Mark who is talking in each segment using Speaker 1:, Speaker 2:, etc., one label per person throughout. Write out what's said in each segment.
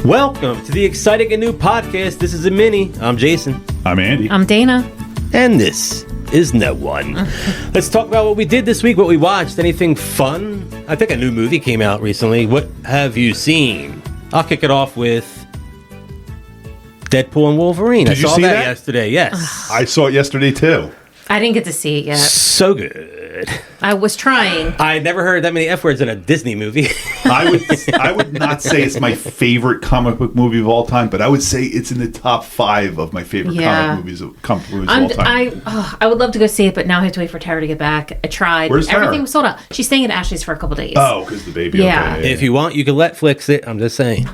Speaker 1: Welcome to the exciting and new podcast. This is a mini. I'm Jason.
Speaker 2: I'm Andy.
Speaker 3: I'm Dana.
Speaker 1: And this is No One. Let's talk about what we did this week, what we watched. Anything fun? I think a new movie came out recently. What have you seen? I'll kick it off with Deadpool and Wolverine.
Speaker 2: Did you
Speaker 1: saw
Speaker 2: see
Speaker 1: that
Speaker 2: that
Speaker 1: yesterday, yes.
Speaker 2: I saw it yesterday, too.
Speaker 3: I didn't get to see it yet.
Speaker 1: So good.
Speaker 3: I was trying.
Speaker 1: I never heard that many F words in a Disney movie.
Speaker 2: I would not say it's my favorite comic book movie of all time, but I would say it's in the top 5 of my favorite comic movies of all time.
Speaker 3: I would love to go see it, but now I have to wait for Tara to get back. I tried.
Speaker 2: Where's Tara?
Speaker 3: Everything was sold out. She's staying at Ashley's for a couple days.
Speaker 2: Oh, because the baby.
Speaker 3: Yeah.
Speaker 2: Okay,
Speaker 1: If you want, you can Netflix it. I'm just saying.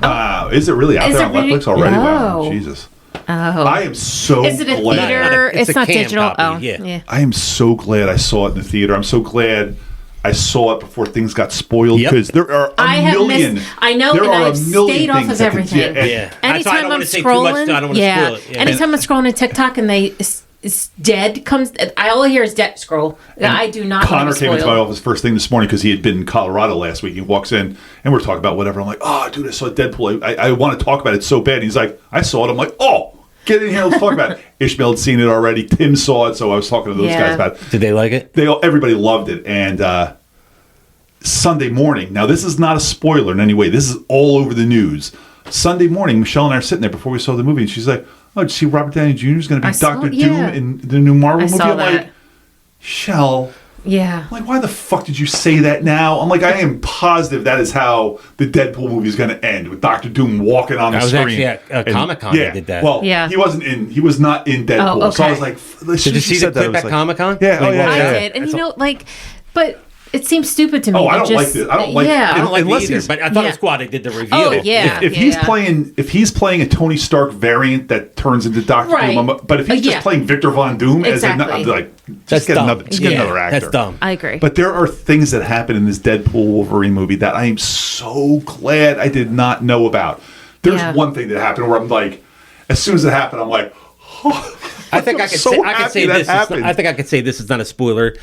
Speaker 2: Is it really out there on Netflix already? Wow,
Speaker 3: Oh.
Speaker 2: Jesus.
Speaker 3: Oh.
Speaker 2: I am so
Speaker 3: Is it a
Speaker 2: glad.
Speaker 3: theater?
Speaker 1: It's
Speaker 3: It's
Speaker 1: a
Speaker 3: not
Speaker 1: cam
Speaker 3: digital.
Speaker 1: copy,
Speaker 3: Oh,
Speaker 1: yeah.
Speaker 2: I am so glad I saw it in the theater. I'm so glad I saw it before things got spoiled, because there are
Speaker 3: I
Speaker 2: a
Speaker 3: have
Speaker 2: million.
Speaker 3: missed. I know,
Speaker 2: there
Speaker 3: and
Speaker 2: are
Speaker 3: I've
Speaker 2: a million
Speaker 3: stayed off
Speaker 2: things
Speaker 3: of
Speaker 2: that could-
Speaker 3: everything.
Speaker 1: Yeah. That's why I
Speaker 3: Anytime
Speaker 1: don't
Speaker 3: I'm
Speaker 1: want to say too much.
Speaker 3: scrolling,
Speaker 1: I don't want to
Speaker 3: yeah.
Speaker 1: spoil it. Yeah.
Speaker 3: Anytime I'm scrolling TikTok and it's dead comes, all I hear is dead scroll. I do not.
Speaker 2: Connor
Speaker 3: want to
Speaker 2: came into
Speaker 3: spoil.
Speaker 2: my office first thing this morning because he had been in Colorado last week. He walks in and we're talking about whatever. I'm like, oh, dude, I saw Deadpool. I want to talk about it so bad. And he's like, I saw it. I'm like, oh, get in here. Let's talk about it. Ishmael had seen it already. Tim saw it. So I was talking to those guys about it.
Speaker 1: Did they like it?
Speaker 2: Everybody loved it. And Sunday morning, now this is not a spoiler in any way. This is all over the news. Sunday morning, Michelle and I are sitting there before we saw the movie. And she's like, oh, did you see Robert Downey Jr. is going to be Dr. Doom in the new Marvel movie?
Speaker 3: saw
Speaker 2: I'm
Speaker 3: that.
Speaker 2: like, Michelle.
Speaker 3: Yeah.
Speaker 2: I'm like, why the fuck did you say that now? I'm like, I am positive that is how the Deadpool movie is going to end, with Dr. Doom walking on the screen.
Speaker 1: I was actually at Comic-Con that did that.
Speaker 2: Well,
Speaker 3: Yeah.
Speaker 2: he was not in Deadpool.
Speaker 3: Oh,
Speaker 2: So I was
Speaker 3: okay.
Speaker 2: like,
Speaker 1: Did you see the clip at Comic-Con?
Speaker 2: Yeah, oh, yeah,
Speaker 3: I
Speaker 2: yeah.
Speaker 3: did, and but it seems stupid to me.
Speaker 2: Oh, I
Speaker 3: to
Speaker 2: don't
Speaker 3: just,
Speaker 2: like this. I don't like.
Speaker 3: Yeah.
Speaker 1: I don't like it
Speaker 2: Unless
Speaker 1: either,
Speaker 2: he's-
Speaker 1: but I thought it was cool how they did the reveal.
Speaker 3: Oh, yeah.
Speaker 2: If he's playing a Tony Stark variant that turns into Doctor
Speaker 3: Right.
Speaker 2: Doom, but if he's just playing Victor Von Doom
Speaker 3: Exactly.
Speaker 2: I'm like,
Speaker 1: That's
Speaker 2: just get
Speaker 1: dumb.
Speaker 2: another actor.
Speaker 1: That's dumb.
Speaker 3: I agree.
Speaker 2: But there are things that happen in this Deadpool Wolverine movie that I am so glad I did not know about. There's one thing that happened where I'm like, as soon as it happened, I'm like, oh,
Speaker 1: I think I could
Speaker 2: so
Speaker 1: say, I could say
Speaker 2: happy
Speaker 1: this.
Speaker 2: that happened.
Speaker 1: I think I could say this is not a spoiler.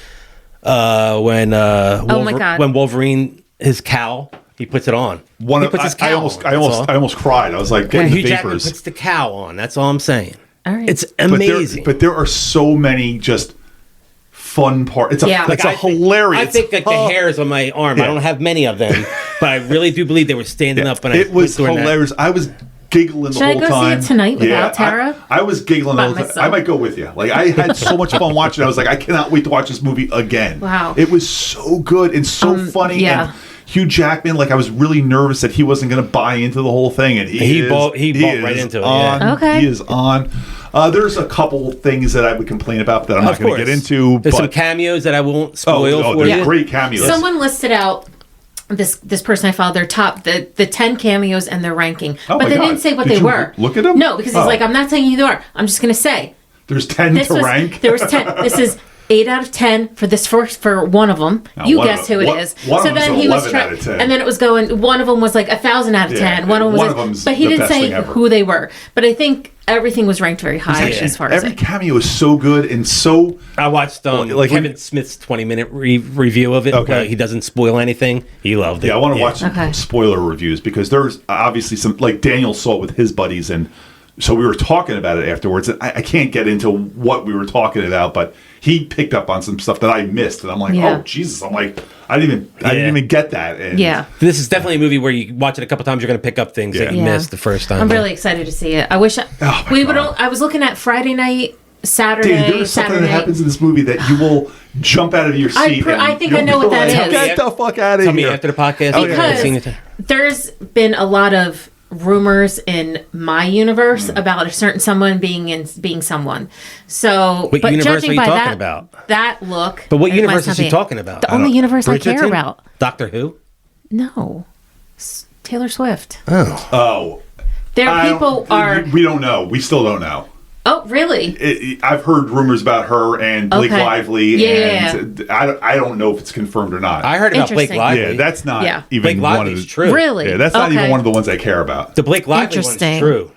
Speaker 1: When
Speaker 3: my God.
Speaker 1: when Wolverine, his cowl, he puts it on. He puts his cowl on,
Speaker 2: I almost cried. I was like,
Speaker 1: when
Speaker 2: getting
Speaker 1: Hugh
Speaker 2: the
Speaker 1: Jackman
Speaker 2: vapors.
Speaker 1: puts the cowl on. That's all I'm saying.
Speaker 3: All right.
Speaker 1: It's amazing.
Speaker 2: But there are so many just fun parts. It's a
Speaker 3: Yeah.
Speaker 2: it's
Speaker 1: I
Speaker 2: a
Speaker 1: think-
Speaker 2: hilarious.
Speaker 1: I think like the hairs on my arm.
Speaker 2: Yeah.
Speaker 1: I don't have many of them, but I really do believe they were standing up. When
Speaker 2: it was
Speaker 1: during that.
Speaker 2: hilarious. I was giggling
Speaker 3: Should
Speaker 2: the
Speaker 3: I
Speaker 2: whole
Speaker 3: go see
Speaker 2: time.
Speaker 3: it tonight without Tara?
Speaker 2: I was giggling the
Speaker 3: By
Speaker 2: whole time.
Speaker 3: myself?
Speaker 2: I might go with you. Like, I had so much fun watching it. I was like, I cannot wait to watch this movie again.
Speaker 3: Wow.
Speaker 2: It was so good and so funny.
Speaker 3: yeah.
Speaker 2: And Hugh Jackman, like, I was really nervous that he wasn't going to buy into the whole thing, and he
Speaker 1: bought right
Speaker 2: is
Speaker 1: into it,
Speaker 2: on.
Speaker 1: yeah.
Speaker 3: Okay.
Speaker 2: He is on. There's a couple things that I would complain about that I'm not
Speaker 1: Of
Speaker 2: going to
Speaker 1: course.
Speaker 2: get into.
Speaker 1: There's some
Speaker 2: but
Speaker 1: cameos that I won't spoil for
Speaker 2: there's
Speaker 1: you.
Speaker 2: great cameos.
Speaker 3: Someone listed out this person I followed, their top the 10 cameos and their ranking,
Speaker 2: Oh
Speaker 3: but
Speaker 2: my
Speaker 3: they
Speaker 2: God.
Speaker 3: didn't say what
Speaker 2: Did
Speaker 3: they
Speaker 2: you
Speaker 3: were.
Speaker 2: look at them?
Speaker 3: No, because he's
Speaker 2: Oh.
Speaker 3: like, I'm not telling you they are. I'm just going to say
Speaker 2: There's 10 to rank.
Speaker 3: There was 10. This is 8 out of 10 for this for one of them.
Speaker 2: Now,
Speaker 3: You
Speaker 2: one
Speaker 3: guess
Speaker 2: of
Speaker 3: who
Speaker 2: them-
Speaker 3: it
Speaker 2: one-
Speaker 3: is.
Speaker 2: one of
Speaker 3: So
Speaker 2: them's
Speaker 3: then he was
Speaker 2: 11 out of 10.
Speaker 3: and then it was going. One of them was like 1,000 out of 10. One of them was,
Speaker 2: them's
Speaker 3: but he
Speaker 2: the
Speaker 3: didn't
Speaker 2: best
Speaker 3: say
Speaker 2: thing ever.
Speaker 3: who they were. But I think everything was ranked very high as far as
Speaker 2: Every
Speaker 3: it.
Speaker 2: cameo is so good and so.
Speaker 1: I watched
Speaker 2: like
Speaker 1: Kevin Smith's 20-minute review of it.
Speaker 2: Okay.
Speaker 1: He doesn't spoil anything. He loved it.
Speaker 2: Yeah, I want to watch some
Speaker 3: Okay.
Speaker 2: spoiler reviews because there's obviously some, like Daniel saw it with his buddies, and so we were talking about it afterwards. And I can't get into what we were talking about, but he picked up on some stuff that I missed, and I'm like,
Speaker 3: Yeah.
Speaker 2: oh Jesus! I'm like, I didn't even get that. And
Speaker 3: Yeah.
Speaker 1: This is definitely a movie where you watch it a couple times, you're going to pick up things that you
Speaker 3: Yeah.
Speaker 1: missed the first time.
Speaker 3: I'm really excited to see it. I wish
Speaker 2: Oh, my God.
Speaker 3: I was looking at Friday night, Saturday,
Speaker 2: Dude, there is something that happens in this movie that you will jump out of your seat.
Speaker 3: I think I know what that is.
Speaker 2: Get the fuck out of
Speaker 1: Tell me
Speaker 2: here!
Speaker 1: after the podcast.
Speaker 2: Oh,
Speaker 3: Because
Speaker 1: I've seen it.
Speaker 3: there's been a lot of rumors in my universe about a certain someone being someone. So,
Speaker 1: What
Speaker 3: but
Speaker 1: universe
Speaker 3: judging
Speaker 1: are you
Speaker 3: by
Speaker 1: talking
Speaker 3: that,
Speaker 1: about?
Speaker 3: that look.
Speaker 1: But what
Speaker 3: it
Speaker 1: universe
Speaker 3: must not
Speaker 1: is she
Speaker 3: be-
Speaker 1: talking about?
Speaker 3: The only universe I care
Speaker 1: Bridgerton?
Speaker 3: about.
Speaker 1: Doctor Who?
Speaker 3: No, Taylor Swift.
Speaker 2: Oh, We don't know. We still don't know.
Speaker 3: Oh, really?
Speaker 2: I've heard rumors about her and Blake
Speaker 3: Okay.
Speaker 2: Lively,
Speaker 3: Yeah.
Speaker 2: and I don't know if it's confirmed or not.
Speaker 1: I heard about Blake
Speaker 3: Interesting.
Speaker 1: Lively.
Speaker 2: Yeah, that's not even
Speaker 1: Blake
Speaker 2: one of
Speaker 1: Lively's
Speaker 2: the.
Speaker 1: true.
Speaker 3: Really?
Speaker 2: Yeah, that's not
Speaker 3: Okay.
Speaker 2: even one of the ones I care about.
Speaker 1: The Blake Lively one's
Speaker 3: Interesting.
Speaker 1: true.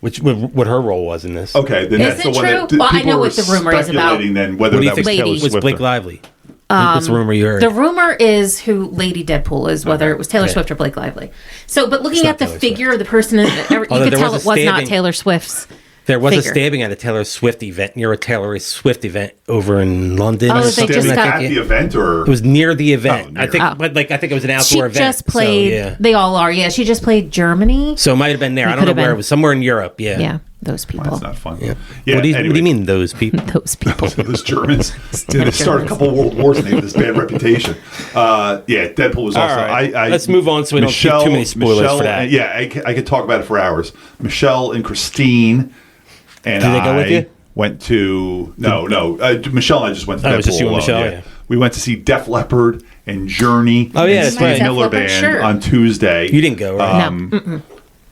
Speaker 1: what her role was in this.
Speaker 2: Okay, then that's
Speaker 3: it
Speaker 2: the one
Speaker 3: true?
Speaker 2: that
Speaker 3: Well, I
Speaker 2: people
Speaker 3: know
Speaker 2: were
Speaker 3: what the rumor is about.
Speaker 2: speculating then whether
Speaker 1: What do you
Speaker 2: that was
Speaker 1: think
Speaker 2: Taylor
Speaker 3: Lady.
Speaker 2: Swift.
Speaker 1: was Blake
Speaker 2: or-
Speaker 1: Lively? What's the rumor you heard?
Speaker 3: The rumor is who Lady Deadpool is, whether it was Taylor
Speaker 1: Okay.
Speaker 3: Swift or Blake Lively. So, but looking
Speaker 1: not
Speaker 3: at the
Speaker 1: Taylor
Speaker 3: figure of the person, you could
Speaker 1: there
Speaker 3: tell
Speaker 1: was
Speaker 3: it
Speaker 1: a
Speaker 3: was not
Speaker 1: stabbing.
Speaker 3: Taylor Swift's.
Speaker 1: There was
Speaker 3: figure.
Speaker 1: a stabbing at a Taylor Swift event, near a Taylor Swift event over in London.
Speaker 3: Oh, they
Speaker 2: Stabbing
Speaker 3: just got-
Speaker 2: at the event, or
Speaker 1: It was near the event.
Speaker 2: near.
Speaker 1: I think,
Speaker 3: Oh.
Speaker 1: but I think it was an
Speaker 3: She
Speaker 1: outdoor event.
Speaker 3: just played.
Speaker 1: So, yeah.
Speaker 3: They all are. Yeah, she just played Germany.
Speaker 1: So it might have been there.
Speaker 3: It
Speaker 1: I don't know
Speaker 3: could have
Speaker 1: where
Speaker 3: been.
Speaker 1: it was. Somewhere in Europe. Yeah.
Speaker 3: Yeah, those people.
Speaker 2: that's not fun.
Speaker 1: Yeah.
Speaker 2: Yeah,
Speaker 1: what do you
Speaker 2: anyway.
Speaker 1: mean those people?
Speaker 3: Those people.
Speaker 2: Those Germans. They started a couple world wars and they have this bad reputation. Yeah, Deadpool was also.
Speaker 1: All right.
Speaker 2: I
Speaker 1: Let's move on so we don't give too many spoilers for that.
Speaker 2: Yeah, I could talk about it for hours. Michelle and Christine and
Speaker 1: Did they go with you?
Speaker 2: went to no. Michelle and I just went to
Speaker 1: Oh,
Speaker 2: Deadpool
Speaker 1: it was just you and
Speaker 2: alone,
Speaker 1: Michelle, yeah.
Speaker 2: We went to see Def Leppard and Journey.
Speaker 1: Oh, yeah,
Speaker 2: and
Speaker 1: that's
Speaker 2: Steve
Speaker 1: right.
Speaker 2: Miller
Speaker 3: Def Leppard,
Speaker 2: Band
Speaker 3: sure.
Speaker 2: on Tuesday.
Speaker 1: You didn't go, right?
Speaker 3: No.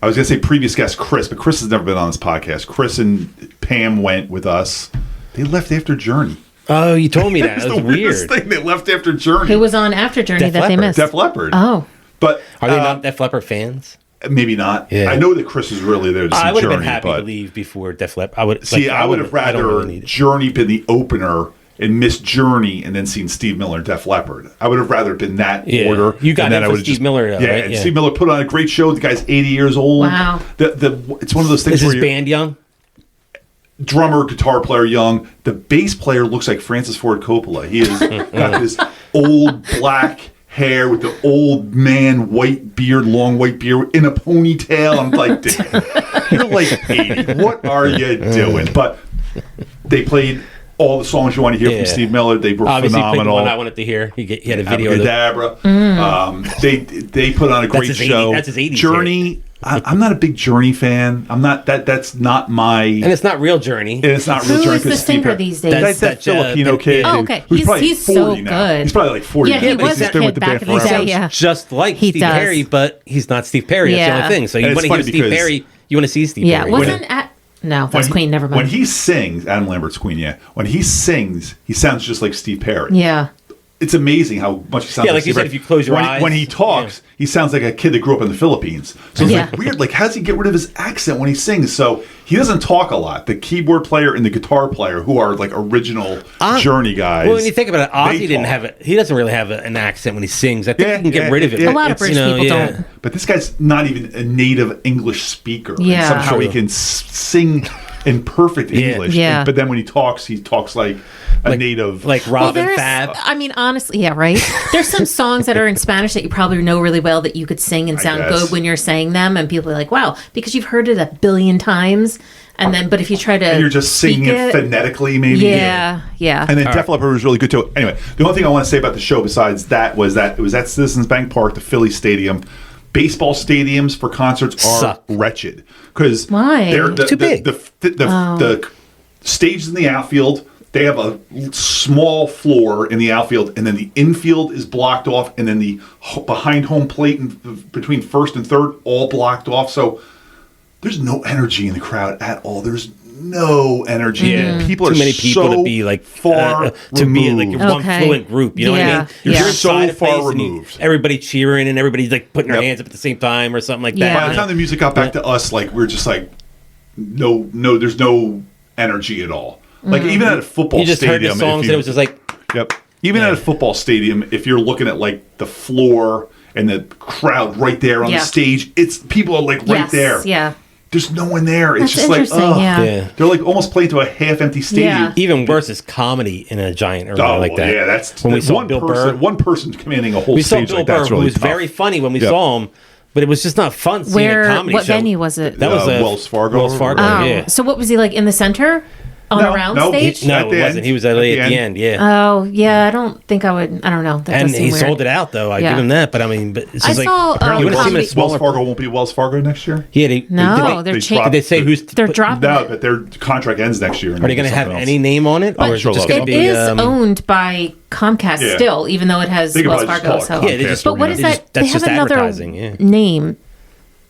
Speaker 2: I was going to say previous guest Chris, but Chris has never been on this podcast. Chris and Pam went with us. They left after Journey.
Speaker 1: Oh, you told me that.
Speaker 2: It's
Speaker 1: That was
Speaker 2: the weirdest
Speaker 1: weird.
Speaker 2: thing. They left after Journey.
Speaker 3: Who was on After Journey
Speaker 1: Def
Speaker 3: that they
Speaker 1: Leppard.
Speaker 3: missed?
Speaker 2: Def Leppard.
Speaker 3: Oh,
Speaker 2: But
Speaker 1: Are they not Def Leppard fans?
Speaker 2: maybe not.
Speaker 1: Yeah.
Speaker 2: I know that Chris was really there to see
Speaker 1: I would have
Speaker 2: Journey,
Speaker 1: been happy to
Speaker 2: but
Speaker 1: leave before Def Leppard. I would
Speaker 2: see, I would have
Speaker 1: I don't
Speaker 2: rather
Speaker 1: really need it.
Speaker 2: Journey been the opener and missed Journey and then seen Steve Miller and Def Leppard. I would have rather been that
Speaker 1: Yeah.
Speaker 2: order.
Speaker 1: You got
Speaker 2: and then
Speaker 1: in
Speaker 2: I
Speaker 1: for
Speaker 2: would've
Speaker 1: Steve Miller, though,
Speaker 2: yeah,
Speaker 1: right?
Speaker 2: and
Speaker 1: Yeah.
Speaker 2: Steve Miller put on a great show. The guy's 80 years old.
Speaker 3: Wow.
Speaker 2: It's one of those things
Speaker 1: Is
Speaker 2: where
Speaker 1: his band young?
Speaker 2: drummer, guitar player, young. The bass player looks like Francis Ford Coppola. He has got this old black hair with the old man white beard, long white beard in a ponytail. I'm like, "Dude, you're like 80. What are you doing? But they played all the songs you want to hear
Speaker 1: Yeah.
Speaker 2: from Steve Miller. They were
Speaker 1: Obviously, he played the
Speaker 2: phenomenal.
Speaker 1: one I wanted to hear. He had a video of it.
Speaker 2: Abracadabra. They put on a great
Speaker 1: his 80
Speaker 2: show.
Speaker 1: that's his 80s
Speaker 2: Journey. I'm not a big Journey fan. I'm not that. That's not my.
Speaker 1: And it's not real Journey.
Speaker 2: And it's not real
Speaker 3: Who
Speaker 2: Journey
Speaker 3: is the
Speaker 2: 'cause Steve
Speaker 3: singer
Speaker 2: Perry-
Speaker 3: these days?
Speaker 2: That
Speaker 1: That's
Speaker 2: Filipino
Speaker 1: the-
Speaker 2: kid.
Speaker 3: Oh, okay.
Speaker 2: Who's
Speaker 3: He's-
Speaker 2: probably
Speaker 3: he's
Speaker 2: 40
Speaker 3: so
Speaker 2: now.
Speaker 3: good.
Speaker 2: He's probably like 40
Speaker 3: Yeah,
Speaker 2: now.
Speaker 3: he
Speaker 2: He's
Speaker 3: was
Speaker 2: been
Speaker 3: a kid
Speaker 2: with the
Speaker 3: back
Speaker 2: band
Speaker 3: in the
Speaker 2: forever.
Speaker 3: day,
Speaker 1: Sounds
Speaker 3: yeah.
Speaker 1: just like
Speaker 3: He
Speaker 1: Steve
Speaker 3: does.
Speaker 1: Perry, but he's not Steve Perry. That's the
Speaker 3: Yeah.
Speaker 1: only thing. So you
Speaker 2: And
Speaker 1: want
Speaker 2: it's
Speaker 1: to hear
Speaker 2: funny
Speaker 1: Steve
Speaker 2: because-
Speaker 1: Perry, you want to see Steve
Speaker 3: Yeah,
Speaker 1: Perry.
Speaker 3: wasn't at. No, that's Queen. Never mind.
Speaker 2: When he sings, Adam Lambert's Queen, yeah. When he sings, he sounds just like Steve Perry.
Speaker 3: Yeah.
Speaker 2: It's amazing how much he sounds
Speaker 1: Yeah,
Speaker 2: like
Speaker 1: like you
Speaker 2: Steve
Speaker 1: said,
Speaker 2: Perry.
Speaker 1: if you close your
Speaker 2: when
Speaker 1: eyes,
Speaker 2: when he talks,
Speaker 1: yeah.
Speaker 2: he sounds like a kid that grew up in the Philippines. So it's
Speaker 3: Yeah.
Speaker 2: like weird. Like, how does he get rid of his accent when he sings? So he doesn't talk a lot. The keyboard player and the guitar player, who are like original Journey guys.
Speaker 1: Well, when you think about it,
Speaker 2: they
Speaker 1: Ozzy didn't
Speaker 2: talk.
Speaker 1: have it. He doesn't really have an accent when he sings. I think
Speaker 2: Yeah,
Speaker 1: he can get
Speaker 2: yeah,
Speaker 1: rid of it.
Speaker 2: yeah,
Speaker 3: A lot of
Speaker 2: it's,
Speaker 3: British people don't.
Speaker 2: But this guy's not even a native English speaker. And
Speaker 3: Yeah.
Speaker 2: somehow he
Speaker 1: True.
Speaker 2: can sing in perfect
Speaker 1: Yeah.
Speaker 2: English.
Speaker 3: Yeah.
Speaker 2: But then when he talks like a native.
Speaker 1: Like
Speaker 3: Well,
Speaker 1: Robin
Speaker 3: there's,
Speaker 1: Fab.
Speaker 3: I mean, honestly, yeah, right. There's some songs that are in Spanish that you probably know really well that you could sing and sound
Speaker 2: guess.
Speaker 3: good when you're saying them, and people are like, "Wow," because you've heard it a billion times. And then, but if you try to,
Speaker 2: and you're just singing
Speaker 3: speak
Speaker 2: it phonetically, maybe.
Speaker 3: Yeah.
Speaker 2: And then Def Leppard was really good too. Anyway, the only thing I want to say about the show besides that was that it was at Citizens Bank Park, the Philly Stadium. Baseball stadiums for concerts are
Speaker 1: Suck.
Speaker 2: wretched because
Speaker 3: Why?
Speaker 2: they're
Speaker 1: Too big.
Speaker 2: The stages in the outfield. They have a small floor in the outfield, and then the infield is blocked off, and then the behind home plate and between first and third all blocked off. So there's no energy in the crowd at all. There's no energy.
Speaker 1: Yeah.
Speaker 2: People
Speaker 1: Too
Speaker 2: are
Speaker 1: many people
Speaker 2: so
Speaker 1: to be like
Speaker 2: far
Speaker 1: to be like
Speaker 2: removed.
Speaker 1: one
Speaker 3: Okay.
Speaker 1: fluent group. You know what I
Speaker 3: Yeah.
Speaker 1: mean?
Speaker 3: You're
Speaker 1: You're
Speaker 2: so
Speaker 1: inside a
Speaker 2: far
Speaker 1: place and
Speaker 2: removed.
Speaker 1: everybody cheering and everybody's like putting their
Speaker 2: Yep.
Speaker 1: hands up at the same time or something like
Speaker 3: Yeah.
Speaker 1: that.
Speaker 2: By the time the music got back to us, like we're just like, no, there's no energy at all. Like even at a football
Speaker 1: you just heard
Speaker 2: stadium,
Speaker 1: the songs
Speaker 2: if
Speaker 1: and it was just like
Speaker 2: yep. Even at a football stadium, if you're looking at like the floor and the crowd right there on
Speaker 3: Yeah.
Speaker 2: the stage, it's people are like right
Speaker 3: Yes,
Speaker 2: there.
Speaker 3: Yeah.
Speaker 2: There's no one there. It's
Speaker 3: That's
Speaker 2: just like,
Speaker 3: interesting,
Speaker 2: ugh.
Speaker 3: yeah.
Speaker 1: Yeah.
Speaker 2: They're like almost playing to a half-empty stadium.
Speaker 3: Yeah.
Speaker 1: even worse is comedy in a giant arena
Speaker 2: Oh,
Speaker 1: like that.
Speaker 2: yeah, that's
Speaker 1: when we saw
Speaker 2: one
Speaker 1: Bill
Speaker 2: person.
Speaker 1: Burr.
Speaker 2: One person commanding a whole
Speaker 1: We saw
Speaker 2: stage
Speaker 1: Bill
Speaker 2: like
Speaker 1: Burr,
Speaker 2: that's
Speaker 1: who
Speaker 2: really
Speaker 1: was
Speaker 2: tough.
Speaker 1: very funny when we
Speaker 2: Yep.
Speaker 1: saw him, but it was just not fun seeing a comedy
Speaker 3: What
Speaker 1: show.
Speaker 3: venue was it?
Speaker 1: That was
Speaker 2: Wells Fargo.
Speaker 1: Wells Fargo,
Speaker 3: Oh,
Speaker 1: yeah.
Speaker 3: so what was he like in the center on
Speaker 2: No,
Speaker 3: a round
Speaker 2: no,
Speaker 3: stage?
Speaker 2: he-
Speaker 1: No,
Speaker 2: At
Speaker 1: it
Speaker 2: the
Speaker 1: wasn't.
Speaker 2: end.
Speaker 1: He was at the end, yeah.
Speaker 3: Oh, yeah. I don't think I would. I don't know. That
Speaker 1: And
Speaker 3: does seem
Speaker 1: he
Speaker 3: weird.
Speaker 1: sold it out, though. I
Speaker 3: Yeah.
Speaker 1: give him that. But I mean, but it's
Speaker 3: I
Speaker 1: just like
Speaker 3: saw,
Speaker 1: apparently you want to see him in a
Speaker 3: comedy-
Speaker 1: smaller.
Speaker 2: Wells Fargo won't be Wells Fargo next year.
Speaker 1: Yeah, they,
Speaker 3: No,
Speaker 1: did
Speaker 3: they're
Speaker 2: dropped-
Speaker 1: they say who's
Speaker 3: They're dropping
Speaker 2: No,
Speaker 3: it.
Speaker 2: but their contract ends next year.
Speaker 1: Are they going to have any name on it,
Speaker 2: I'm
Speaker 1: or is
Speaker 2: sure
Speaker 1: it just
Speaker 2: they'll-
Speaker 1: going to
Speaker 3: It
Speaker 1: be?
Speaker 3: is owned by Comcast
Speaker 2: Yeah.
Speaker 3: still, even though it has
Speaker 2: They could
Speaker 3: Wells
Speaker 2: probably just
Speaker 3: Fargo.
Speaker 2: call it
Speaker 3: So,
Speaker 2: Comcast
Speaker 1: Yeah, they just-
Speaker 3: but what is
Speaker 1: They
Speaker 3: that?
Speaker 1: just- that's
Speaker 3: they have
Speaker 1: just
Speaker 3: another
Speaker 1: advertising, yeah.
Speaker 3: name.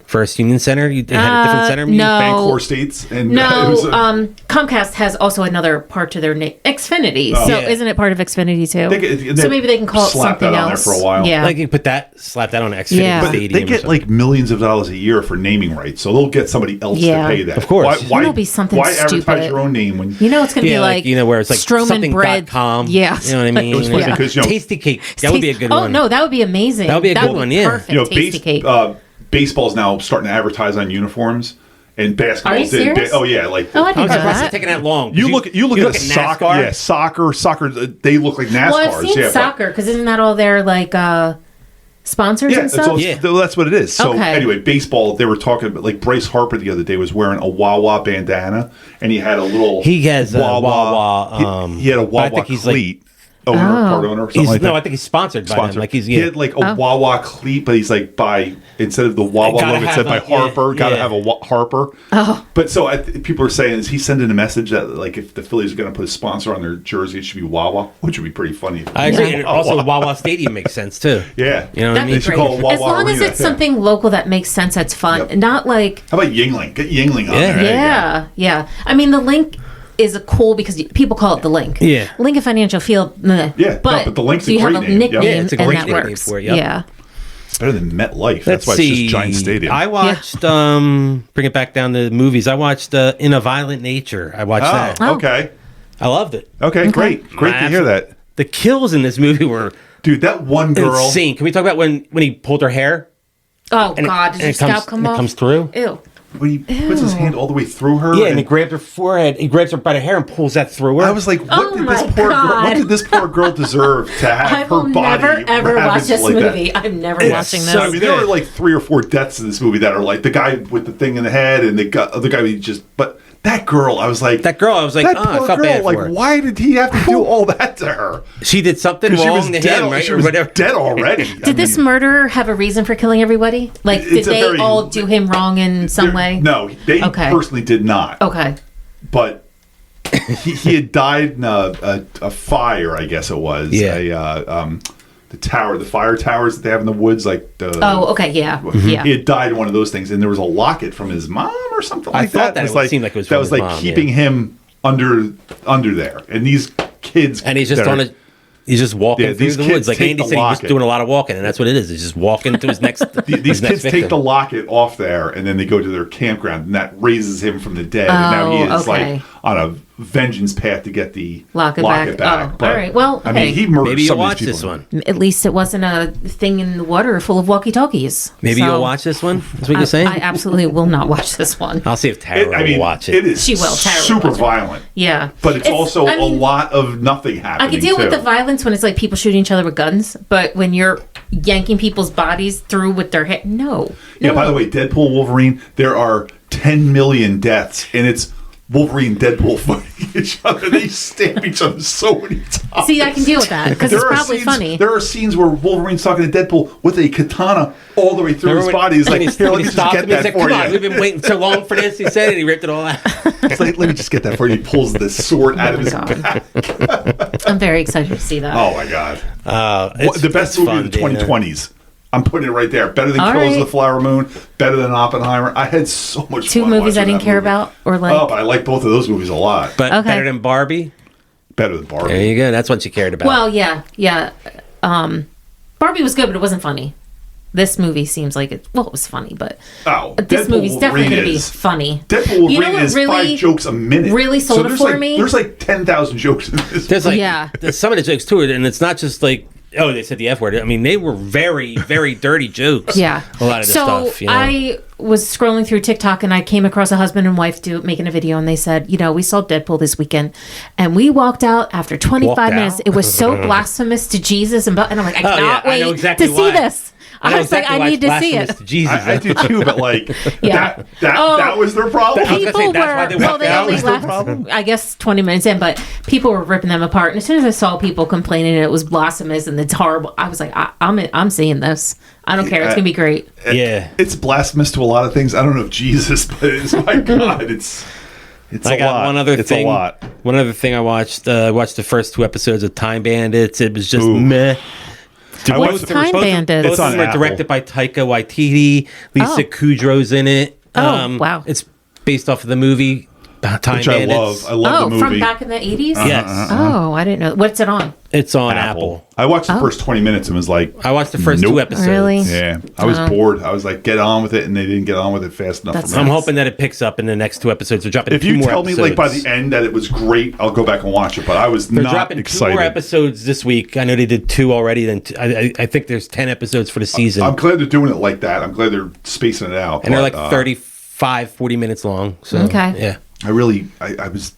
Speaker 1: First Union Center? You had a different center?
Speaker 3: no.
Speaker 2: Bangor States. And
Speaker 3: No,
Speaker 2: it was
Speaker 3: Comcast has also another part to their name, Xfinity. So
Speaker 1: Yeah.
Speaker 3: isn't it part of Xfinity too?
Speaker 2: they
Speaker 3: So maybe they can call it
Speaker 2: slap
Speaker 3: something
Speaker 2: that on there
Speaker 3: else
Speaker 2: for a while.
Speaker 3: Yeah.
Speaker 1: Like you put that, slap that on Xfinity
Speaker 3: Yeah. But
Speaker 1: Stadium.
Speaker 2: They
Speaker 1: or
Speaker 2: get
Speaker 1: something.
Speaker 2: like millions of dollars a year for naming rights, so they'll get somebody else
Speaker 3: Yeah.
Speaker 2: to pay that.
Speaker 1: Of course.
Speaker 2: Why
Speaker 3: It'll be something
Speaker 2: Why
Speaker 3: stupid.
Speaker 2: advertise your own name when
Speaker 3: You know, it's going to be like,
Speaker 1: where it's like
Speaker 3: Stroman bread.
Speaker 1: something.com.
Speaker 3: Yeah.
Speaker 1: You know what I mean?
Speaker 2: It was funny
Speaker 3: Yeah.
Speaker 2: because
Speaker 1: Tasty Cake. That would be a good
Speaker 3: Oh,
Speaker 1: one.
Speaker 3: no, that would be amazing.
Speaker 1: That would be a good one, yeah.
Speaker 3: Perfect. Tasty Cake.
Speaker 2: Baseball's now starting to advertise on uniforms, and basketball
Speaker 3: Are you serious?
Speaker 2: oh yeah, like
Speaker 3: Oh, I
Speaker 1: I'm
Speaker 3: didn't know
Speaker 1: surprised it's
Speaker 3: that.
Speaker 1: taking that long.
Speaker 2: you look at soccer.
Speaker 1: NASCAR.
Speaker 2: Yeah, soccer. They look like NASCARs.
Speaker 3: Well, I've seen
Speaker 2: yeah,
Speaker 3: soccer because isn't that all their like sponsors
Speaker 2: Yeah,
Speaker 3: and stuff?
Speaker 2: that's what it is. So
Speaker 3: Okay.
Speaker 2: anyway, baseball. They were talking about like Bryce Harper the other day was wearing a Wawa bandana, and he had a little.
Speaker 1: He has a Wawa.
Speaker 2: He had a
Speaker 1: I
Speaker 2: Wawa
Speaker 1: think he's
Speaker 2: cleat. Part owner or something like that.
Speaker 1: I think he's sponsored by them. Like
Speaker 2: He had like a Wawa cleat, but he's like instead of the Wawa
Speaker 1: Gotta
Speaker 2: logo, it
Speaker 1: have
Speaker 2: said by
Speaker 1: a- yeah,
Speaker 2: Harper. Got to
Speaker 1: yeah.
Speaker 2: have a Harper.
Speaker 3: Oh.
Speaker 2: But so people are saying, is he sending a message that like if the Phillies are going to put a sponsor on their jersey, it should be Wawa, which would be pretty funny.
Speaker 1: I agree. And also, Wawa Stadium makes sense too.
Speaker 2: Yeah.
Speaker 1: You know what I
Speaker 3: That'd
Speaker 1: mean?
Speaker 3: be
Speaker 2: should
Speaker 3: great.
Speaker 2: call it Wawa
Speaker 3: As long as
Speaker 2: Arena.
Speaker 3: it's something local that makes sense, that's fun.
Speaker 2: Yep.
Speaker 3: Not like
Speaker 2: How about Yingling? Get Yingling on
Speaker 1: Yeah.
Speaker 2: there. There you go.
Speaker 3: yeah. I mean, the link is a cool because people call it the link.
Speaker 1: Yeah.
Speaker 3: Lincoln Financial Field. Meh.
Speaker 2: Yeah,
Speaker 3: but,
Speaker 2: but the link's a
Speaker 3: you have
Speaker 2: great
Speaker 3: a
Speaker 2: name.
Speaker 3: nickname,
Speaker 2: Yep.
Speaker 1: Yeah, it's a
Speaker 3: and
Speaker 1: great
Speaker 3: that
Speaker 1: nickname
Speaker 3: works.
Speaker 1: for it, yep.
Speaker 3: Yeah.
Speaker 2: It's better than MetLife. That's
Speaker 1: Let's
Speaker 2: why
Speaker 1: see.
Speaker 2: it's just Giant Stadium.
Speaker 1: I watched. Bring it back down to movies. I watched In a Violent Nature. I watched that.
Speaker 3: Oh.
Speaker 2: Okay.
Speaker 1: I loved it.
Speaker 2: Okay, great. Great to hear that.
Speaker 1: The kills in this movie were
Speaker 2: Dude, that one girl.
Speaker 1: insane. Can we talk about when he pulled her hair?
Speaker 3: Oh
Speaker 1: And
Speaker 3: God! Did your scalp come
Speaker 1: and
Speaker 3: off?
Speaker 1: it comes through.
Speaker 3: Ew.
Speaker 2: When he puts his hand all the way through her.
Speaker 1: Yeah, and he grabs her forehead. He grabs her by the hair and pulls that through her.
Speaker 2: I was like, what
Speaker 3: Oh
Speaker 2: did
Speaker 3: my
Speaker 2: this poor girl?
Speaker 3: God.
Speaker 2: What did this poor girl deserve to have
Speaker 3: I
Speaker 2: her
Speaker 3: will
Speaker 2: body?
Speaker 3: never ever watch
Speaker 2: ravaged
Speaker 3: this
Speaker 2: like that?
Speaker 3: movie. I'm never
Speaker 1: It's
Speaker 3: watching this.
Speaker 1: so
Speaker 2: I mean, there are like 3 or 4 deaths in this movie that are like the guy with the thing in the head and the other guy who just. But that girl, I was like,
Speaker 1: that girl. I was like,
Speaker 2: that
Speaker 1: I
Speaker 2: poor
Speaker 1: felt
Speaker 2: girl.
Speaker 1: bad for
Speaker 2: Like,
Speaker 1: her.
Speaker 2: why did he have to do all that to her?
Speaker 1: She did something
Speaker 2: Because
Speaker 1: wrong
Speaker 2: she was
Speaker 1: to
Speaker 2: dead.
Speaker 1: him, right?
Speaker 2: She
Speaker 1: Or
Speaker 2: was
Speaker 1: whatever.
Speaker 2: dead already.
Speaker 3: Did this murderer have a reason for killing everybody? Like, did
Speaker 2: It's a
Speaker 3: they
Speaker 2: very-
Speaker 3: all do him wrong in some way?
Speaker 2: No, they
Speaker 3: Okay.
Speaker 2: personally did not.
Speaker 3: Okay.
Speaker 2: But he had died in a fire, I guess it was.
Speaker 1: Yeah.
Speaker 2: The fire towers that they have in the woods, like the.
Speaker 3: Oh, okay. Yeah. Yeah.
Speaker 2: He had died in one of those things, and there was a locket from his mom or something like that.
Speaker 1: I thought that it seemed like it was
Speaker 2: that
Speaker 1: from
Speaker 2: was
Speaker 1: his
Speaker 2: like
Speaker 1: mom,
Speaker 2: keeping
Speaker 1: yeah.
Speaker 2: him under there, and these kids.
Speaker 1: And he's just
Speaker 2: that
Speaker 1: on
Speaker 2: are-
Speaker 1: a. He's just walking
Speaker 2: Yeah,
Speaker 1: through
Speaker 2: these
Speaker 1: the
Speaker 2: kids
Speaker 1: woods. Like
Speaker 2: take
Speaker 1: Andy
Speaker 2: the
Speaker 1: said, he's just
Speaker 2: locket.
Speaker 1: doing a lot of walking, and that's what it is. He's just walking to his next.
Speaker 2: These
Speaker 1: his next
Speaker 2: kids
Speaker 1: victim.
Speaker 2: take the locket off there, and then they go to their campground, and that raises him from the dead. and now he
Speaker 3: Oh,
Speaker 2: is
Speaker 3: okay.
Speaker 2: like on a vengeance path to get the
Speaker 3: Locket back. Oh,
Speaker 2: But,
Speaker 3: all right. Well,
Speaker 2: I mean,
Speaker 3: hey.
Speaker 2: he murdered
Speaker 1: Maybe you'll
Speaker 2: some
Speaker 1: watch
Speaker 2: of these
Speaker 1: this
Speaker 2: people.
Speaker 1: one.
Speaker 3: At least it wasn't a thing in the water full of walkie-talkies.
Speaker 1: Maybe
Speaker 3: So,
Speaker 1: you'll watch this one. That's what you're saying.
Speaker 3: I absolutely will not watch this one.
Speaker 1: I'll see if Tara will watch it.
Speaker 2: It is
Speaker 3: She will, Tara will
Speaker 2: super
Speaker 3: watch it.
Speaker 2: violent,
Speaker 3: Yeah.
Speaker 2: but it's also
Speaker 3: I mean,
Speaker 2: a lot of nothing happening.
Speaker 3: I can deal with
Speaker 2: too.
Speaker 3: the violence when it's like people shooting each other with guns, but when you're yanking people's bodies through with their head, no.
Speaker 2: Yeah, by the way, Deadpool, Wolverine, there are 10 million deaths, and it's Wolverine and Deadpool fighting each other. They stab each other so many times.
Speaker 3: See, I can deal with that because it's
Speaker 2: There are
Speaker 3: probably
Speaker 2: scenes-
Speaker 3: funny.
Speaker 2: There are scenes where Wolverine's talking to Deadpool with a katana all the way through his body. He's like, here, let me just get that for
Speaker 1: Come on, we've
Speaker 2: you.
Speaker 1: been waiting so long for this. He said it. He ripped it all out.
Speaker 2: It's like, let me just get that for you. He pulls the sword out of his
Speaker 3: God.
Speaker 2: back.
Speaker 3: I'm very excited to see that.
Speaker 2: Oh, my God.
Speaker 1: It's
Speaker 2: The best movie of the
Speaker 1: fun, Dana.
Speaker 2: 2020s. I'm putting it right there. Better than
Speaker 3: All
Speaker 2: Killers
Speaker 3: right.
Speaker 2: of the Flower Moon. Better than Oppenheimer. I had so much
Speaker 3: Two
Speaker 2: fun
Speaker 3: movies I
Speaker 2: watching
Speaker 3: didn't
Speaker 2: that
Speaker 3: care
Speaker 2: movie.
Speaker 3: about or like.
Speaker 2: Oh, but I like both of those movies a lot.
Speaker 1: But
Speaker 3: Okay.
Speaker 1: better than Barbie.
Speaker 2: Better than Barbie.
Speaker 1: There you go. That's what you cared about.
Speaker 3: Well, yeah. Barbie was good, but it wasn't funny. This movie seems like it. Well, it was funny, but
Speaker 2: Oh,
Speaker 3: this
Speaker 2: Deadpool
Speaker 3: movie's definitely going to be
Speaker 2: Wolverine is-
Speaker 3: funny.
Speaker 2: Deadpool Wolverine
Speaker 3: You know what
Speaker 2: is
Speaker 3: really-
Speaker 2: 5 jokes a minute.
Speaker 3: really sold it
Speaker 2: there's
Speaker 3: for
Speaker 2: like,
Speaker 3: me?
Speaker 2: There's like 10,000 jokes in this.
Speaker 1: there's like
Speaker 3: Yeah.
Speaker 1: there's some of the jokes to it, and it's not just like they said the F word. I mean, they were very, very dirty jokes.
Speaker 3: Yeah.
Speaker 1: A lot of the
Speaker 3: so
Speaker 1: stuff. You know?
Speaker 3: I was scrolling through TikTok and I came across a husband and wife making a video, and they said, we saw Deadpool this weekend and we walked out after 25
Speaker 1: Walked
Speaker 3: minutes.
Speaker 1: out?
Speaker 3: It was so blasphemous to Jesus. And I'm like, I
Speaker 1: Oh,
Speaker 3: cannot
Speaker 1: yeah, I know
Speaker 3: wait
Speaker 1: exactly
Speaker 3: to see
Speaker 1: why.
Speaker 3: this. I was like, I need to see it.
Speaker 1: Jesus.
Speaker 2: I do too, but like
Speaker 3: Yeah.
Speaker 2: that was their problem.
Speaker 1: I was gonna say,
Speaker 3: People
Speaker 1: that's why
Speaker 3: were
Speaker 1: they
Speaker 3: well.
Speaker 1: walked
Speaker 3: They
Speaker 1: out.
Speaker 3: only
Speaker 1: Was their
Speaker 3: left,
Speaker 2: problem?
Speaker 3: I guess, 20 minutes in, but people were ripping them apart. And as soon as I saw people complaining, it was blasphemous and it's horrible. I was like, I'm seeing this. I don't care. It's gonna be great.
Speaker 1: Yeah.
Speaker 2: It's blasphemous to a lot of things. I don't know if Jesus, but it's my God. It's
Speaker 1: I
Speaker 2: a
Speaker 1: got
Speaker 2: lot.
Speaker 1: one other
Speaker 2: it's
Speaker 1: thing.
Speaker 2: a lot.
Speaker 1: One other thing I watched. I watched the first 2 episodes of Time Bandits. It was just
Speaker 2: Ooh.
Speaker 1: meh.
Speaker 2: I
Speaker 3: What's
Speaker 2: watched the
Speaker 3: Time
Speaker 2: first-
Speaker 3: Bandits?
Speaker 2: It's
Speaker 1: Both
Speaker 2: on
Speaker 1: of them are
Speaker 2: Apple.
Speaker 1: directed by Taika Waititi. Lisa Kudrow's in it.
Speaker 3: Oh, wow.
Speaker 1: It's based off of the movie Time
Speaker 2: Which
Speaker 1: Bandits.
Speaker 2: I love the movie.
Speaker 3: from back in the 80s?
Speaker 1: Yes.
Speaker 3: Oh, I didn't know. What's it on?
Speaker 1: It's on Apple.
Speaker 2: I watched the first 20 minutes and was like,
Speaker 1: I watched the first
Speaker 2: Nope.
Speaker 1: 2 episodes.
Speaker 3: Really?
Speaker 2: yeah, I was bored. I was like, get on with it, and they didn't get on with it fast enough
Speaker 3: That's
Speaker 2: for me.
Speaker 1: I'm hoping that it picks up in the next 2 episodes. They're dropping
Speaker 2: If
Speaker 1: 2
Speaker 2: you
Speaker 1: more
Speaker 2: tell
Speaker 1: episodes.
Speaker 2: me like by the end that it was great, I'll go back and watch it. But I was
Speaker 1: They're
Speaker 2: not
Speaker 1: dropping
Speaker 2: excited.
Speaker 1: 2 more episodes this week. I know they did 2 already. Then I think there's 10 episodes for the season.
Speaker 2: I'm glad they're doing it like that. I'm glad they're spacing it out.
Speaker 1: and they're
Speaker 2: but,
Speaker 1: like 35, 40 minutes long. So,
Speaker 3: Okay.
Speaker 1: yeah.
Speaker 2: I was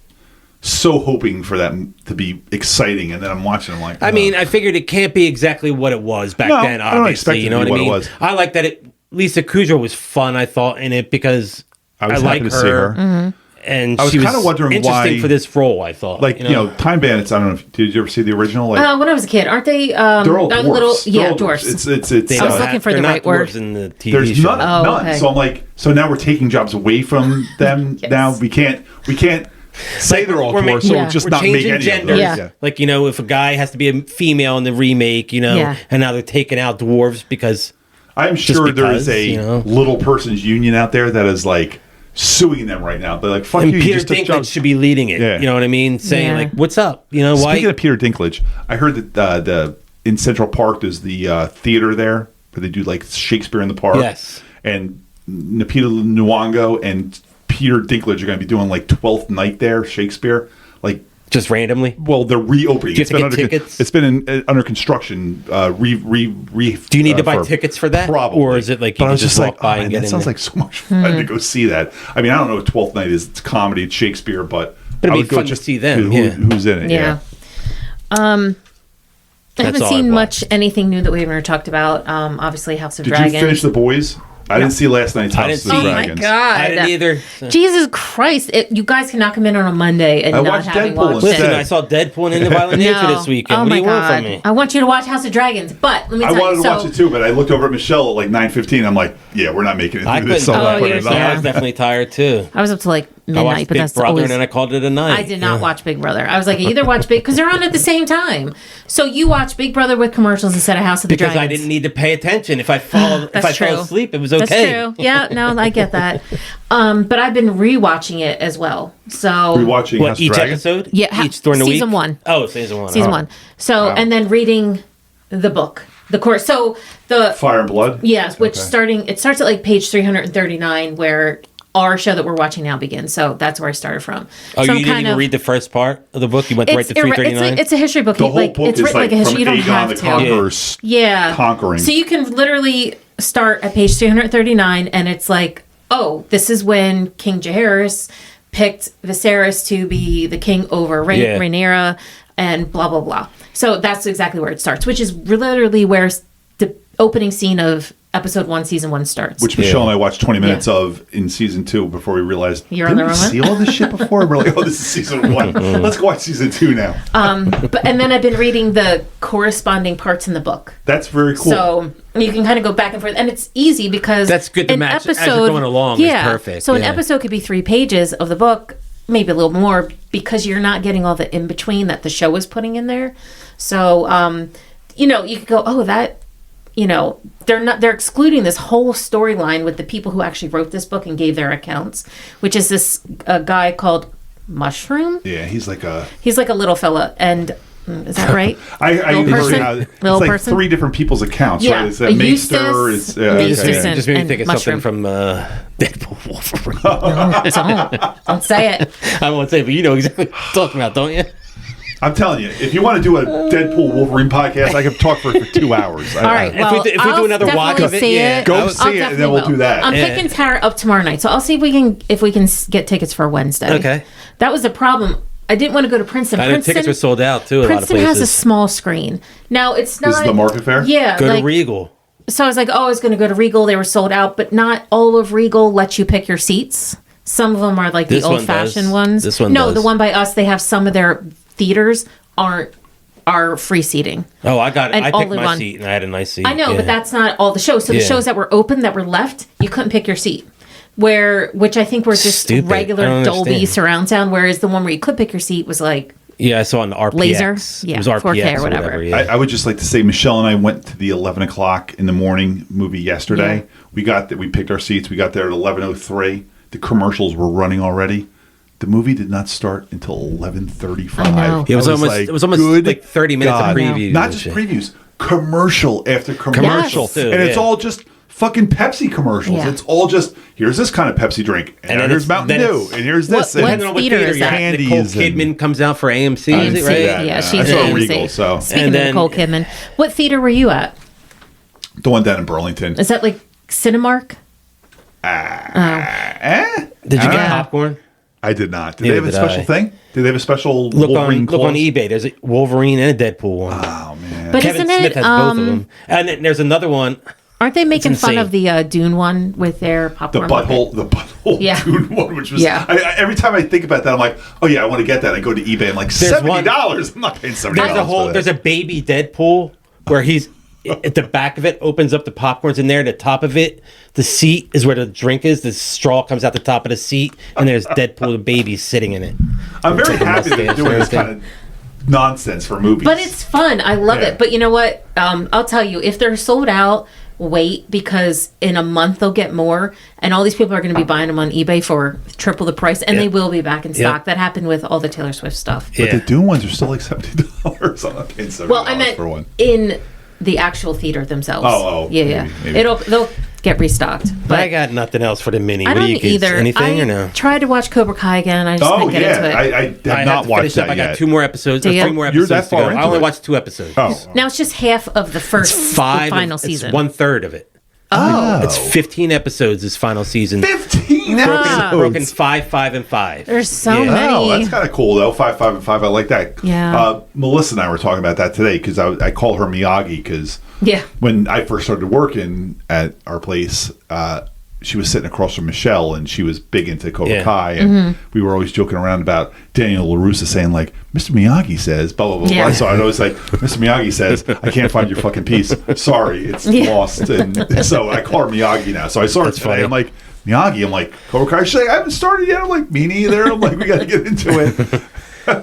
Speaker 2: so hoping for that to be exciting, and then I'm watching. I'm like,
Speaker 1: I mean, I figured it can't be exactly what it was back
Speaker 2: No,
Speaker 1: then.
Speaker 2: I don't expect
Speaker 1: Obviously,
Speaker 2: it
Speaker 1: you
Speaker 2: to
Speaker 1: know
Speaker 2: be
Speaker 1: what I
Speaker 2: what it
Speaker 1: mean.
Speaker 2: was.
Speaker 1: I like that Lisa Kudrow was fun. I thought in it because
Speaker 2: I was
Speaker 1: like
Speaker 2: happy to see her.
Speaker 3: Mm-hmm.
Speaker 1: and
Speaker 2: I was
Speaker 1: she
Speaker 2: kinda wondering
Speaker 1: interesting
Speaker 2: why-
Speaker 1: for this role. I thought,
Speaker 2: Like you know, Time Bandits. I don't know. Did you ever see the original? Like
Speaker 3: When I was a kid, aren't they?
Speaker 2: they're all dwarfs.
Speaker 3: little,
Speaker 2: They're
Speaker 3: yeah,
Speaker 2: all
Speaker 3: dwarfs.
Speaker 2: It's
Speaker 1: They
Speaker 3: I was
Speaker 1: don't
Speaker 3: looking for
Speaker 1: they're
Speaker 3: the
Speaker 1: not
Speaker 3: right word.
Speaker 1: dwarves in the TV
Speaker 2: there's
Speaker 1: show.
Speaker 2: none.
Speaker 3: Oh, okay.
Speaker 2: So I'm like, so now we're taking jobs away from them.
Speaker 3: Yes.
Speaker 2: Now we can't say they're all
Speaker 1: we're
Speaker 2: dwarfs. So
Speaker 3: yeah.
Speaker 2: we'll just
Speaker 1: We're
Speaker 2: not make
Speaker 1: changing
Speaker 2: any
Speaker 1: gender.
Speaker 2: of those.
Speaker 3: Yeah.
Speaker 2: Yeah.
Speaker 1: Like, you know, if a guy has to be a female in the remake, you know,
Speaker 3: Yeah.
Speaker 1: and now they're taking out dwarves because
Speaker 2: I'm sure there is
Speaker 1: because,
Speaker 2: a
Speaker 1: you know.
Speaker 2: little person's union out there that is like suing them right now. They're like, fuck
Speaker 1: and
Speaker 2: you. You
Speaker 1: Peter
Speaker 2: just took
Speaker 1: Dinklage
Speaker 2: jobs.
Speaker 1: should be leading it.
Speaker 2: Yeah.
Speaker 1: You know what I mean? Saying
Speaker 3: Yeah.
Speaker 1: like, "What's up?" You know, why?
Speaker 2: Speaking of Peter Dinklage, I heard that in Central Park there's the theater there where they do like Shakespeare in the Park.
Speaker 1: Yes.
Speaker 2: And Lupita Nyong'o and Peter Dinklage are going to be doing like 12th Night there, Shakespeare. Like,
Speaker 1: Just randomly.
Speaker 2: well, they're reopening.
Speaker 1: Do you have to get tickets?
Speaker 2: It's been under construction.
Speaker 1: Do you need to buy
Speaker 2: for-
Speaker 1: tickets for that?
Speaker 2: Probably.
Speaker 1: Or is it like you
Speaker 2: But I
Speaker 1: can
Speaker 2: was
Speaker 1: just
Speaker 2: just
Speaker 1: walk
Speaker 2: like,
Speaker 1: by
Speaker 2: oh,
Speaker 1: and
Speaker 2: man,
Speaker 1: get
Speaker 2: that
Speaker 1: in
Speaker 2: sounds
Speaker 1: there?
Speaker 2: like so much fun to go see that. I mean, I don't know what 12th Night is. It's comedy, it's Shakespeare, but
Speaker 1: But it'd
Speaker 2: I
Speaker 1: be
Speaker 2: would go
Speaker 1: fun to
Speaker 2: just
Speaker 1: see them,
Speaker 2: who-
Speaker 1: yeah.
Speaker 2: who's in it.
Speaker 3: Yeah. I haven't
Speaker 1: all
Speaker 3: seen
Speaker 1: I've
Speaker 3: much
Speaker 1: watched.
Speaker 3: anything new that we haven't talked about. Obviously, House of
Speaker 2: Did
Speaker 3: Dragons.
Speaker 2: you finish The Boys? I didn't see last night's
Speaker 1: I
Speaker 2: House
Speaker 1: didn't
Speaker 2: of
Speaker 1: see
Speaker 2: the
Speaker 1: it.
Speaker 3: Oh my
Speaker 2: Dragons.
Speaker 3: god!
Speaker 1: I didn't either.
Speaker 3: Jesus Christ! You guys cannot come in on a Monday and
Speaker 2: I
Speaker 3: not
Speaker 2: watched
Speaker 3: having
Speaker 2: Deadpool
Speaker 3: watched
Speaker 2: instead.
Speaker 1: Listen,
Speaker 3: it.
Speaker 1: I saw Deadpool and In the Violent Nature
Speaker 3: No.
Speaker 1: this weekend.
Speaker 3: Oh
Speaker 1: What do
Speaker 3: my
Speaker 1: you want
Speaker 3: god!
Speaker 1: from me?
Speaker 3: I want you to watch House of Dragons, but let me
Speaker 2: I
Speaker 3: tell
Speaker 2: wanted
Speaker 3: you.
Speaker 2: to watch it too, but I looked over at Michelle at like 9:15. I'm like, yeah, we're not making it
Speaker 1: I
Speaker 2: through this.
Speaker 1: couldn't.
Speaker 2: So I'm not
Speaker 3: Oh,
Speaker 2: putting
Speaker 3: you're
Speaker 2: it
Speaker 3: saying-
Speaker 2: on.
Speaker 1: I was definitely tired too.
Speaker 3: I was up to like
Speaker 1: I
Speaker 3: midnight,
Speaker 1: watched
Speaker 3: but
Speaker 1: Big
Speaker 3: that's
Speaker 1: Brother
Speaker 3: always.
Speaker 1: and then I called it a night.
Speaker 3: I did not watch Big Brother. I was like, either watch Big because they're on at the same time. So you watch Big Brother with commercials instead of House of the
Speaker 1: Because
Speaker 3: Dragons.
Speaker 1: I didn't need to pay attention. If I fell
Speaker 3: That's true.
Speaker 1: asleep, it was okay.
Speaker 3: That's true. Yeah, no, I get that. But I've been rewatching it as well. So
Speaker 2: Rewatching
Speaker 1: What,
Speaker 2: House
Speaker 1: each
Speaker 2: of Dragons?
Speaker 1: episode?
Speaker 3: Yeah,
Speaker 1: Each during the week?
Speaker 3: season 1.
Speaker 1: Oh, season 1.
Speaker 3: season
Speaker 1: Oh.
Speaker 3: 1. So
Speaker 2: Wow.
Speaker 3: and then reading the book, the course. So the
Speaker 2: Fire and Blood?
Speaker 3: yes, which
Speaker 2: Okay.
Speaker 3: it starts at like page 339 where our show that we're watching now begins. So that's where I started from.
Speaker 1: Oh,
Speaker 3: so
Speaker 1: you didn't even read the first part of the book? You went right to
Speaker 3: it's
Speaker 1: 339?
Speaker 3: it's a history book.
Speaker 2: The whole
Speaker 3: like
Speaker 2: book
Speaker 3: it's
Speaker 2: is
Speaker 3: written like a
Speaker 2: from
Speaker 3: history. You don't
Speaker 2: Aegon
Speaker 3: have
Speaker 2: the
Speaker 3: to.
Speaker 2: Conqueror's
Speaker 3: Yeah.
Speaker 2: conquering.
Speaker 3: So you can literally start at page 339 and it's like, oh, this is when King Jaehaerys picked Viserys to be the king over
Speaker 1: Yeah.
Speaker 3: Rhaenyra and blah, blah, blah. So that's exactly where it starts, which is literally where the opening scene of episode 1, season 1 starts.
Speaker 2: Which Michelle and I watched 20 minutes
Speaker 3: Yeah.
Speaker 2: of in season 2 before we realized,
Speaker 3: You're on
Speaker 2: didn't
Speaker 3: the
Speaker 2: we
Speaker 3: wrong
Speaker 2: see
Speaker 3: one?
Speaker 2: all this shit before? We're like, oh, this is season 1. Let's go watch season 2 now.
Speaker 3: and then I've been reading the corresponding parts in the book.
Speaker 2: That's very cool.
Speaker 3: So you can kind of go back and forth, and it's easy because
Speaker 1: That's good to
Speaker 3: an
Speaker 1: match as you're going along. It's perfect,
Speaker 3: So an
Speaker 1: yeah.
Speaker 3: episode could be 3 pages of the book, maybe a little more, because you're not getting all the in between that the show is putting in there. So you could go, oh, that. They're excluding this whole storyline with the people who actually wrote this book and gave their accounts, which is this guy called Mushroom.
Speaker 2: yeah, he's like a...
Speaker 3: He's like a little fella, and is that right?
Speaker 2: I
Speaker 3: Little
Speaker 2: even
Speaker 3: person?
Speaker 2: heard how it's
Speaker 3: Little
Speaker 2: like
Speaker 3: person?
Speaker 2: 3 different people's accounts,
Speaker 3: Yeah,
Speaker 2: right? It's a Maester,
Speaker 3: Eustace,
Speaker 2: it's... Yeah,
Speaker 3: Eustace
Speaker 2: okay.
Speaker 3: and-
Speaker 1: Just made me think of
Speaker 3: Mushroom.
Speaker 1: something from Deadpool Wolverine.
Speaker 3: Don't say it.
Speaker 1: I won't say, but you know exactly what I'm talking about, don't you?
Speaker 2: I'm telling you, if you want to do a Deadpool Wolverine podcast, I could talk for 2 hours.
Speaker 3: All right.
Speaker 1: If we do
Speaker 3: I'll
Speaker 1: another watch
Speaker 3: definitely
Speaker 1: of it,
Speaker 3: see
Speaker 1: yeah.
Speaker 2: Go
Speaker 1: I'll
Speaker 2: see it, and then we'll do that.
Speaker 3: I'm
Speaker 1: Yeah.
Speaker 3: picking Tara up tomorrow night, so I'll see if we can get tickets for Wednesday.
Speaker 1: Okay.
Speaker 3: That was the problem. I didn't want to go to Princeton.
Speaker 1: I know tickets were sold out, too, a lot of
Speaker 3: Princeton has a
Speaker 1: places.
Speaker 3: small screen. Now it's not.
Speaker 2: This is the market fair?
Speaker 3: Yeah.
Speaker 1: Go
Speaker 3: like,
Speaker 1: to Regal.
Speaker 3: So I was like, oh, I was going to go to Regal. They were sold out, but not all of Regal lets you pick your seats. Some of them are like
Speaker 1: This
Speaker 3: the
Speaker 1: one
Speaker 3: old-fashioned
Speaker 1: does.
Speaker 3: ones.
Speaker 1: This one
Speaker 3: no,
Speaker 1: does.
Speaker 3: the one by us, they have some of their theaters are free seating.
Speaker 1: Oh, I got it.
Speaker 3: And
Speaker 1: I picked
Speaker 3: only
Speaker 1: my
Speaker 3: one.
Speaker 1: seat, and I had a nice seat.
Speaker 3: I know,
Speaker 1: Yeah.
Speaker 3: but that's not all the shows. So the
Speaker 1: Yeah.
Speaker 3: shows that were open, that were left, you couldn't pick your seat. Which I think were just
Speaker 1: Stupid. I
Speaker 3: regular
Speaker 1: don't
Speaker 3: Dolby
Speaker 1: understand.
Speaker 3: surround sound, whereas the one where you could pick your seat was like
Speaker 1: Yeah, I saw on the RPX.
Speaker 3: Laser?
Speaker 1: It was
Speaker 3: Yeah,
Speaker 1: RPX
Speaker 3: 4K or whatever.
Speaker 1: yeah.
Speaker 2: I would just like to say, Michelle and I went to the 11 o'clock in the morning movie yesterday.
Speaker 3: Yeah.
Speaker 2: We picked our seats. We got there at 11:03. The commercials were running already. The movie did not start until 11:35.
Speaker 3: I know.
Speaker 1: It was almost
Speaker 2: good
Speaker 1: like 30 minutes
Speaker 2: God.
Speaker 1: of previews.
Speaker 2: Not
Speaker 1: and
Speaker 2: just
Speaker 1: shit.
Speaker 2: previews, commercial after commercial.
Speaker 3: Yes.
Speaker 1: Too,
Speaker 2: and it's
Speaker 1: yeah.
Speaker 2: all just fucking Pepsi commercials.
Speaker 3: Yeah.
Speaker 2: It's all just, here's this kind of Pepsi drink, and
Speaker 1: then
Speaker 2: here's
Speaker 1: it's-
Speaker 2: Mountain
Speaker 1: then
Speaker 2: Dew,
Speaker 1: it's-
Speaker 2: and here's
Speaker 3: What-
Speaker 2: this.
Speaker 3: what
Speaker 2: and
Speaker 1: Depending on what
Speaker 3: theater
Speaker 1: theater
Speaker 3: is
Speaker 1: you're
Speaker 3: that?
Speaker 1: at,
Speaker 2: Candies
Speaker 1: Nicole
Speaker 2: and-
Speaker 1: Kidman comes out for AMC, is it
Speaker 3: AMC,
Speaker 1: right?
Speaker 3: yeah,
Speaker 2: I
Speaker 3: she's
Speaker 2: saw
Speaker 3: at
Speaker 2: Regal,
Speaker 3: AMC.
Speaker 2: so-
Speaker 3: Speaking
Speaker 1: And
Speaker 3: of
Speaker 1: then-
Speaker 3: Nicole Kidman, what theater were you at?
Speaker 2: The one down in Burlington.
Speaker 3: Is that like Cinemark?
Speaker 1: Did you get
Speaker 3: Yeah.
Speaker 1: popcorn?
Speaker 2: I did not. Did
Speaker 1: Neither
Speaker 2: they have a
Speaker 1: did
Speaker 2: special
Speaker 1: I.
Speaker 2: thing? Did they have a special
Speaker 1: Look
Speaker 2: Wolverine
Speaker 1: on
Speaker 2: clause?
Speaker 1: eBay. There's a Wolverine and a Deadpool one.
Speaker 2: Oh man!
Speaker 3: But
Speaker 1: Kevin
Speaker 3: isn't
Speaker 1: Smith
Speaker 3: it?
Speaker 1: has both of them. And then there's another one.
Speaker 3: Aren't they making fun
Speaker 1: insane.
Speaker 3: of the Dune one with their
Speaker 2: the
Speaker 3: popcorn?
Speaker 2: butthole
Speaker 3: Yeah.
Speaker 2: Dune one, which was
Speaker 3: Yeah.
Speaker 2: every time I think about that, I'm like, oh yeah, I want to get that. I go to eBay and like $70. I'm not paying $70.
Speaker 1: There's a baby Deadpool where he's at the back of it opens up the popcorn's in there. The top of it, the seat is where the drink is. The straw comes out the top of the seat, and there's Deadpool the baby sitting in it.
Speaker 2: I'm very happy that they're
Speaker 1: mustache
Speaker 2: doing
Speaker 1: and
Speaker 2: this kind of nonsense for movies.
Speaker 3: But it's fun. I love
Speaker 2: Yeah.
Speaker 3: it. But you know what? I'll tell you, if they're sold out, wait, because in a month they'll get more, and all these people are going to be buying them on eBay for triple the price, and they will be back in stock. That happened with all the Taylor Swift stuff.
Speaker 2: But the Dune ones are still like $70. I'm not paying $70
Speaker 3: Well, I meant
Speaker 2: for one.
Speaker 3: in the actual theater themselves.
Speaker 2: Oh,
Speaker 3: yeah.
Speaker 2: maybe.
Speaker 3: They'll get restocked. But
Speaker 1: I got nothing else for the mini.
Speaker 3: I
Speaker 1: What do
Speaker 3: don't
Speaker 1: you kids?
Speaker 3: either.
Speaker 1: Anything
Speaker 3: I
Speaker 1: or no?
Speaker 3: tried to watch Cobra Kai again. I just
Speaker 2: Oh
Speaker 3: couldn't get into it.
Speaker 2: yeah, I have
Speaker 1: I
Speaker 2: not
Speaker 1: have to
Speaker 2: watched
Speaker 1: finish up.
Speaker 2: that
Speaker 1: I got
Speaker 2: yet.
Speaker 1: 2 more episodes. Or
Speaker 3: Do you?
Speaker 1: 3 more
Speaker 2: You're
Speaker 1: episodes
Speaker 2: that
Speaker 1: to
Speaker 2: far
Speaker 1: go.
Speaker 2: into
Speaker 1: I only
Speaker 2: it?
Speaker 1: watched 2 episodes.
Speaker 2: Oh.
Speaker 3: Now it's just half of the first
Speaker 1: Five.
Speaker 3: the final
Speaker 1: It's
Speaker 3: season.
Speaker 1: 1/3 of it.
Speaker 3: Oh,
Speaker 1: It's 15 episodes this final season.
Speaker 2: 15
Speaker 3: Yeah.
Speaker 1: Broken
Speaker 2: episodes.
Speaker 1: 5, 5, and 5.
Speaker 3: there's so
Speaker 1: Yeah.
Speaker 3: many.
Speaker 2: Oh, that's kind of cool though. 5, 5, and 5. I like that.
Speaker 3: Yeah.
Speaker 2: Melissa and I were talking about that today because I call her Miyagi because
Speaker 3: Yeah.
Speaker 2: when I first started working at our place, she was sitting across from Michelle and she was big into Cobra
Speaker 1: Yeah.
Speaker 2: Kai, and we were always joking around about Daniel LaRussa saying like, Mr. Miyagi says blah blah blah.
Speaker 3: Yeah.
Speaker 2: blah. So I'd always like, Mr. Miyagi says, I can't find your fucking piece. Sorry, it's lost. And so I call her Miyagi now. So I saw her today.
Speaker 1: funny.
Speaker 2: I'm like, Miyagi. I'm like, Cobra Kai. She's like, I haven't started yet. I'm like, me neither. I'm like, we got to get into it.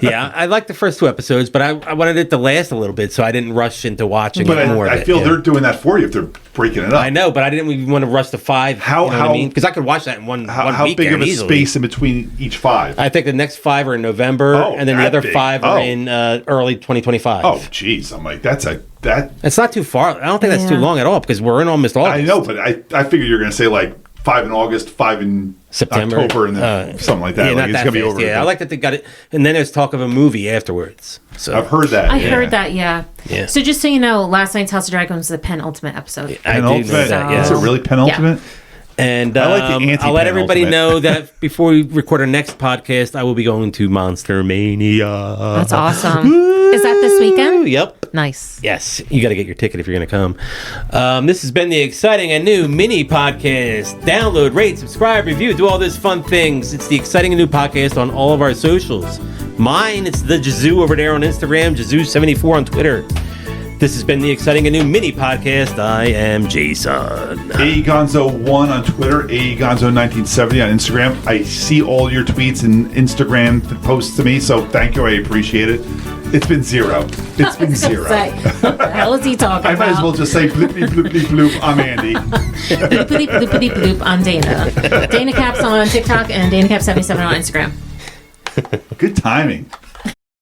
Speaker 1: Yeah, I liked the first 2 episodes, but I wanted it to last a little bit, so I didn't rush into watching
Speaker 2: But
Speaker 1: more of
Speaker 2: I
Speaker 1: it.
Speaker 2: feel
Speaker 1: yeah.
Speaker 2: they're doing that for you if they're breaking it up.
Speaker 1: I know, but I didn't even want to rush to 5.
Speaker 2: How-
Speaker 1: you know what
Speaker 2: how-
Speaker 1: I mean? Because I could watch that in one
Speaker 2: How
Speaker 1: weekend
Speaker 2: big of a
Speaker 1: easily.
Speaker 2: space in between each 5?
Speaker 1: I think the next 5 are in November,
Speaker 2: Oh,
Speaker 1: and then the
Speaker 2: that
Speaker 1: other
Speaker 2: big.
Speaker 1: 5 are
Speaker 2: Oh.
Speaker 1: in early 2025.
Speaker 2: Oh, jeez. I'm like, that.
Speaker 1: It's not too far. I don't think that's too
Speaker 3: Yeah.
Speaker 1: long at all because we're in almost August.
Speaker 2: I know, but I figured you're going to say like 5 in August, 5 in
Speaker 1: September,
Speaker 2: October, and then something like that.
Speaker 1: Yeah,
Speaker 2: like
Speaker 1: not
Speaker 2: it's
Speaker 1: that
Speaker 2: going to be
Speaker 1: fast.
Speaker 2: over.
Speaker 1: Yeah, I like that they got it, and then there's talk of a movie afterwards. So
Speaker 2: I've heard that.
Speaker 3: I
Speaker 2: yeah.
Speaker 3: heard that, yeah.
Speaker 1: Yeah.
Speaker 3: So just so you know, last night's House of Dragons was the penultimate episode.
Speaker 1: I do know
Speaker 2: Penultimate.
Speaker 1: that.
Speaker 2: Is
Speaker 1: Yeah.
Speaker 2: it really penultimate?
Speaker 1: And
Speaker 2: I like the
Speaker 1: I'll let everybody know
Speaker 2: anti-penultimate.
Speaker 1: that before we record our next podcast, I will be going to Monster Mania.
Speaker 3: That's awesome. Is that this weekend?
Speaker 1: Yep.
Speaker 3: Nice.
Speaker 1: Yes, you got to get your ticket if you're going to come. This has been the exciting and new mini podcast. Download, rate, subscribe, review, do all those fun things. It's the exciting and new podcast on all of our socials. Mine, it's the Jazoo over there on Instagram, Jazoo74 on Twitter. This has been the exciting and new mini podcast. I am Jason.
Speaker 2: AEGonzo1 on Twitter, AEGonzo1970 on Instagram. I see all your tweets and Instagram posts to me, so thank you. I appreciate it. It's been 0. It's been 0.
Speaker 3: Say, what the hell is he talking
Speaker 2: I
Speaker 3: about?
Speaker 2: might as well just say bloopity bloopity bloop. I'm Andy.
Speaker 3: Bloopity bloopity bloop on Dana. Dana Caps on TikTok and Dana Cap 77 on Instagram.
Speaker 2: Good timing.